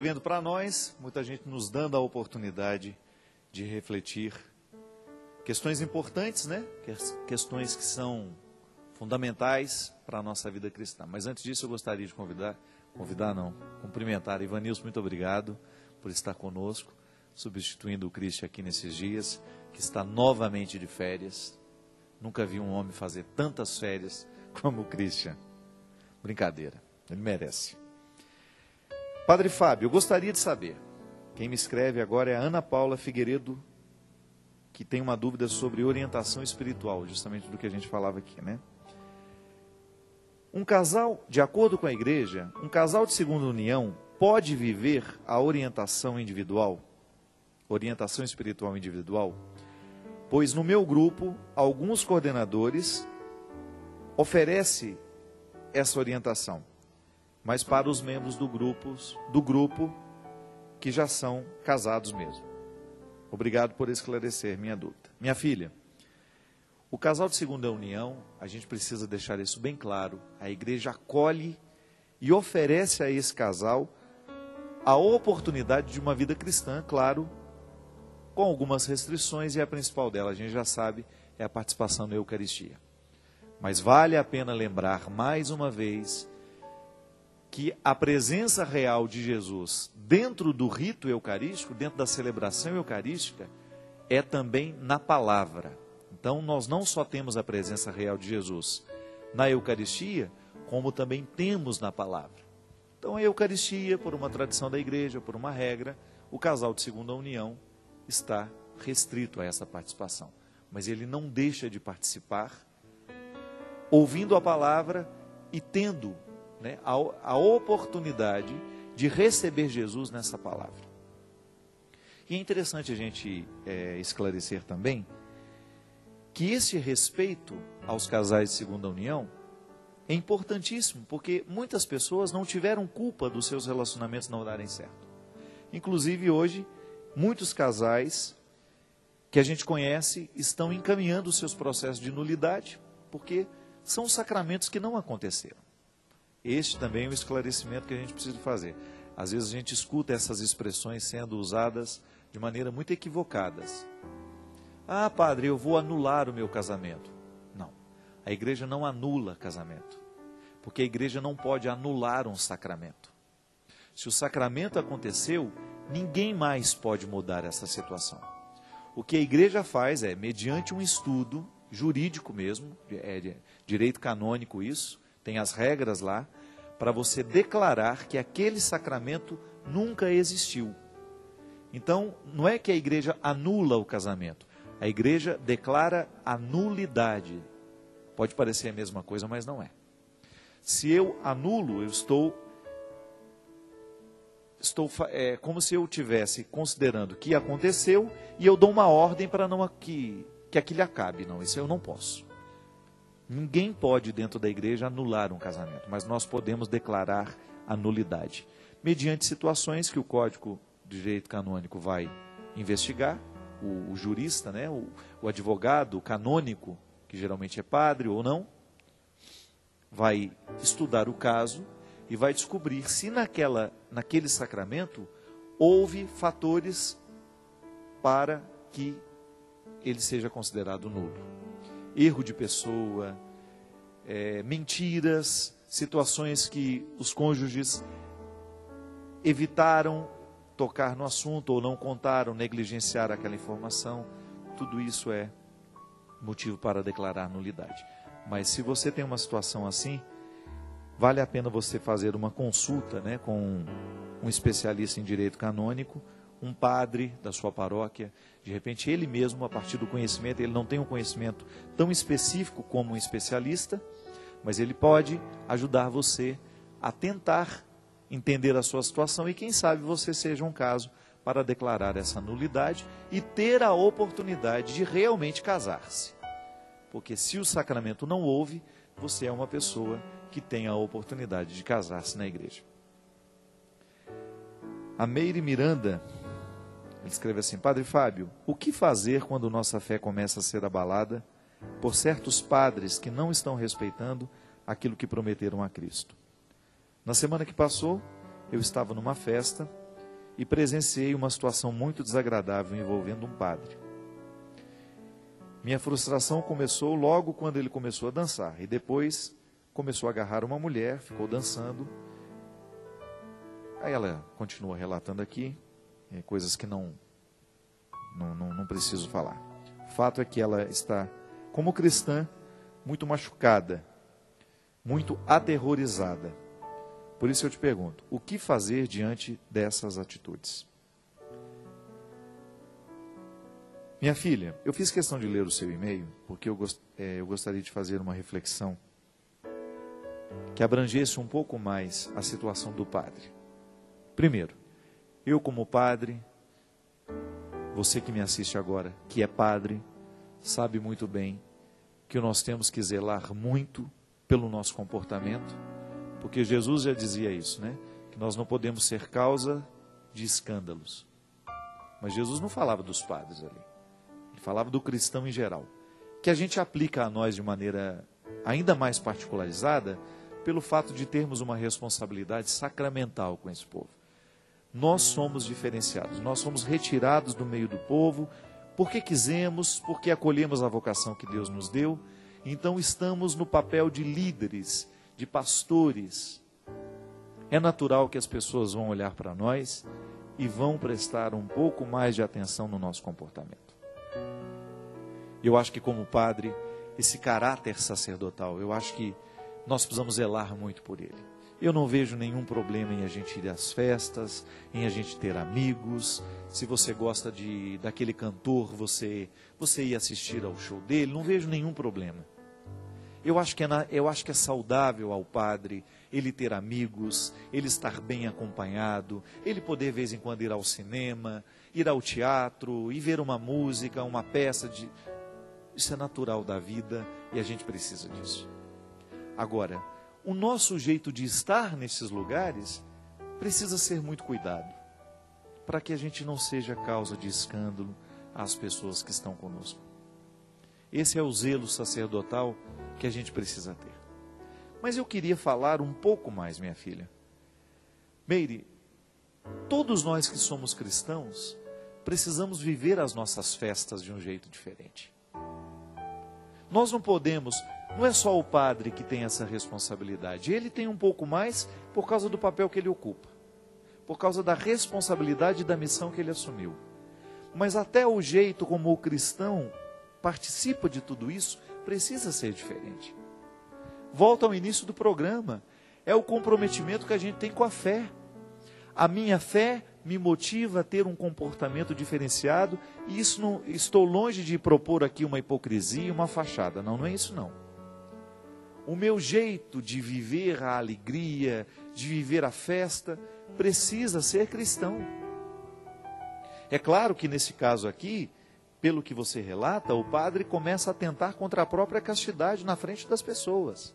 Vendo para nós, muita gente nos dando a oportunidade de refletir questões importantes, né? Questões que são fundamentais para a nossa vida cristã. Mas antes disso eu gostaria de cumprimentar Ivanilson, muito obrigado por estar conosco, substituindo o Cristian aqui nesses dias, que está novamente de férias. Nunca vi um homem fazer tantas férias como o Cristian. Brincadeira, ele merece. Padre Fábio, eu gostaria de saber, quem me escreve agora é a Ana Paula Figueiredo, que tem uma dúvida sobre orientação espiritual, justamente do que a gente falava aqui, né? Um casal, de acordo com a igreja, um casal de segunda união pode viver a orientação individual, orientação espiritual individual? Pois no meu grupo, alguns coordenadores oferecem essa orientação, mas para os membros do grupo que já são casados mesmo. Obrigado por esclarecer minha dúvida. Minha filha, o casal de segunda união, a gente precisa deixar isso bem claro, a igreja acolhe e oferece a esse casal a oportunidade de uma vida cristã, claro, com algumas restrições, e a principal dela, a gente já sabe, é a participação na Eucaristia. Mas vale a pena lembrar mais uma vez que a presença real de Jesus dentro do rito eucarístico, dentro da celebração eucarística, é também na palavra. Então, nós não só temos a presença real de Jesus na Eucaristia, como também temos na palavra. Então, a Eucaristia, por uma tradição da igreja, por uma regra, o casal de segunda união está restrito a essa participação. Mas ele não deixa de participar, ouvindo a palavra e tendo, né, a oportunidade de receber Jesus nessa palavra. E é interessante a gente esclarecer também que esse respeito aos casais de segunda união é importantíssimo, porque muitas pessoas não tiveram culpa dos seus relacionamentos não darem certo. Inclusive hoje, muitos casais que a gente conhece estão encaminhando os seus processos de nulidade, porque são sacramentos que não aconteceram. Este também é um esclarecimento que a gente precisa fazer. Às vezes a gente escuta essas expressões sendo usadas de maneira muito equivocadas. Ah, padre, eu vou anular o meu casamento. Não, a igreja não anula casamento, porque a igreja não pode anular um sacramento. Se o sacramento aconteceu, ninguém mais pode mudar essa situação. O que a igreja faz é, mediante um estudo jurídico mesmo, direito canônico isso, tem as regras lá, para você declarar que aquele sacramento nunca existiu. Então, não é que a igreja anula o casamento, a igreja declara a nulidade. Pode parecer a mesma coisa, mas não é. Se eu anulo, eu estou como se eu estivesse considerando que aconteceu e eu dou uma ordem para não que aquilo acabe. Não, isso eu não posso. Ninguém pode dentro da igreja anular um casamento, mas nós podemos declarar a nulidade, mediante situações que o Código de Direito Canônico vai investigar, o jurista, né, o advogado, o canônico, que geralmente é padre ou não, vai estudar o caso e vai descobrir se naquele sacramento houve fatores para que ele seja considerado nulo. Erro de pessoa, mentiras, situações que os cônjuges evitaram tocar no assunto ou não contaram, negligenciaram aquela informação, tudo isso é motivo para declarar nulidade. Mas se você tem uma situação assim, vale a pena você fazer uma consulta, né, com um especialista em direito canônico, um padre da sua paróquia. De repente ele mesmo, a partir do conhecimento, ele não tem um conhecimento tão específico como um especialista, mas ele pode ajudar você a tentar entender a sua situação e quem sabe você seja um caso para declarar essa nulidade e ter a oportunidade de realmente casar-se. Porque se o sacramento não houve, você é uma pessoa que tem a oportunidade de casar-se na igreja. A Meire Miranda, ele escreve assim: Padre Fábio, o que fazer quando nossa fé começa a ser abalada por certos padres que não estão respeitando aquilo que prometeram a Cristo? Na semana que passou, eu estava numa festa e presenciei uma situação muito desagradável envolvendo um padre. Minha frustração começou logo quando ele começou a dançar, e depois começou a agarrar uma mulher, ficou dançando. Aí ela continua relatando aqui, coisas que não preciso falar. O fato é que ela está, como cristã, muito machucada, muito aterrorizada. Por isso eu te pergunto, o que fazer diante dessas atitudes? Minha filha, eu fiz questão de ler o seu e-mail, porque eu gostaria de fazer uma reflexão que abrangesse um pouco mais a situação do padre. Primeiro, eu como padre, você que me assiste agora, que é padre, sabe muito bem que nós temos que zelar muito pelo nosso comportamento, porque Jesus já dizia isso, né? Que nós não podemos ser causa de escândalos. Mas Jesus não falava dos padres ali. Ele falava do cristão em geral. Que a gente aplica a nós de maneira ainda mais particularizada pelo fato de termos uma responsabilidade sacramental com esse povo. Nós somos diferenciados, nós somos retirados do meio do povo, porque quisemos, porque acolhemos a vocação que Deus nos deu. Então estamos no papel de líderes, de pastores. É natural que as pessoas vão olhar para nós e vão prestar um pouco mais de atenção no nosso comportamento. Eu acho que como padre, esse caráter sacerdotal, eu acho que nós precisamos zelar muito por ele. Eu não vejo nenhum problema em a gente ir às festas, em a gente ter amigos. Se você gosta daquele cantor, você ir assistir ao show dele, não vejo nenhum problema. Eu acho que é saudável ao padre ele ter amigos, ele estar bem acompanhado, ele poder de vez em quando ir ao cinema, ir ao teatro, ir ver uma música, uma peça. Isso é natural da vida e a gente precisa disso. Agora, o nosso jeito de estar nesses lugares precisa ser muito cuidado, para que a gente não seja causa de escândalo às pessoas que estão conosco. Esse é o zelo sacerdotal que a gente precisa ter. Mas eu queria falar um pouco mais, minha filha. Meire, todos nós que somos cristãos, precisamos viver as nossas festas de um jeito diferente. Nós não podemos, não é só o padre que tem essa responsabilidade, ele tem um pouco mais por causa do papel que ele ocupa, por causa da responsabilidade e da missão que ele assumiu. Mas até o jeito como o cristão participa de tudo isso precisa ser diferente. Volta ao início do programa, é o comprometimento que a gente tem com a fé. A minha fé me motiva a ter um comportamento diferenciado, e isso não, estou longe de propor aqui uma hipocrisia, uma fachada, não é isso não. O meu jeito de viver a alegria, de viver a festa, precisa ser cristão. É claro que nesse caso aqui, pelo que você relata, o padre começa a atentar contra a própria castidade na frente das pessoas.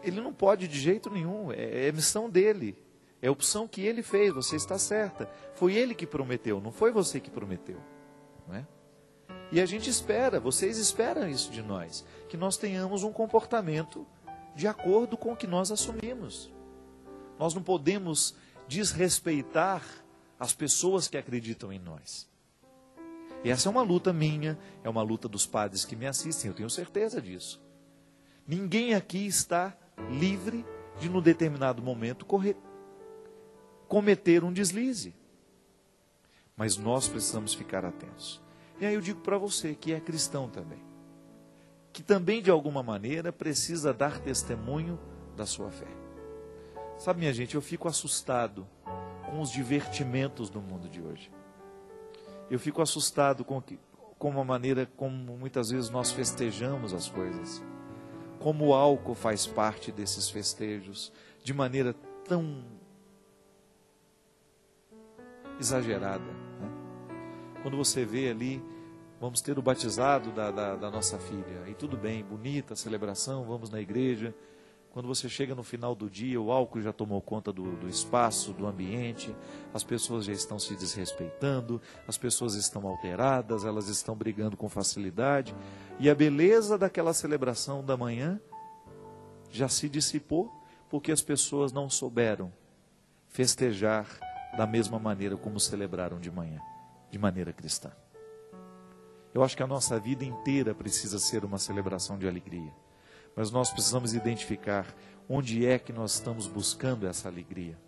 Ele não pode de jeito nenhum, é missão dele, é opção que ele fez, você está certa. Foi ele que prometeu, não foi você que prometeu, não é? E a gente espera, vocês esperam isso de nós, que nós tenhamos um comportamento de acordo com o que nós assumimos. Nós não podemos desrespeitar as pessoas que acreditam em nós. E essa é uma luta minha, é uma luta dos padres que me assistem, eu tenho certeza disso. Ninguém aqui está livre de, num determinado momento, cometer um deslize. Mas nós precisamos ficar atentos. E aí eu digo para você, que é cristão também, que também de alguma maneira precisa dar testemunho da sua fé. Sabe, minha gente, eu fico assustado com os divertimentos do mundo de hoje. Eu fico assustado com a maneira como muitas vezes nós festejamos as coisas. Como o álcool faz parte desses festejos de maneira tão exagerada, né? Quando você vê ali, vamos ter o batizado da nossa filha, e tudo bem, bonita a celebração, vamos na igreja. Quando você chega no final do dia, o álcool já tomou conta do espaço, do ambiente, as pessoas já estão se desrespeitando, as pessoas estão alteradas, elas estão brigando com facilidade, e a beleza daquela celebração da manhã já se dissipou, porque as pessoas não souberam festejar da mesma maneira como celebraram de manhã, de maneira cristã. Eu acho que a nossa vida inteira precisa ser uma celebração de alegria, mas nós precisamos identificar onde é que nós estamos buscando essa alegria.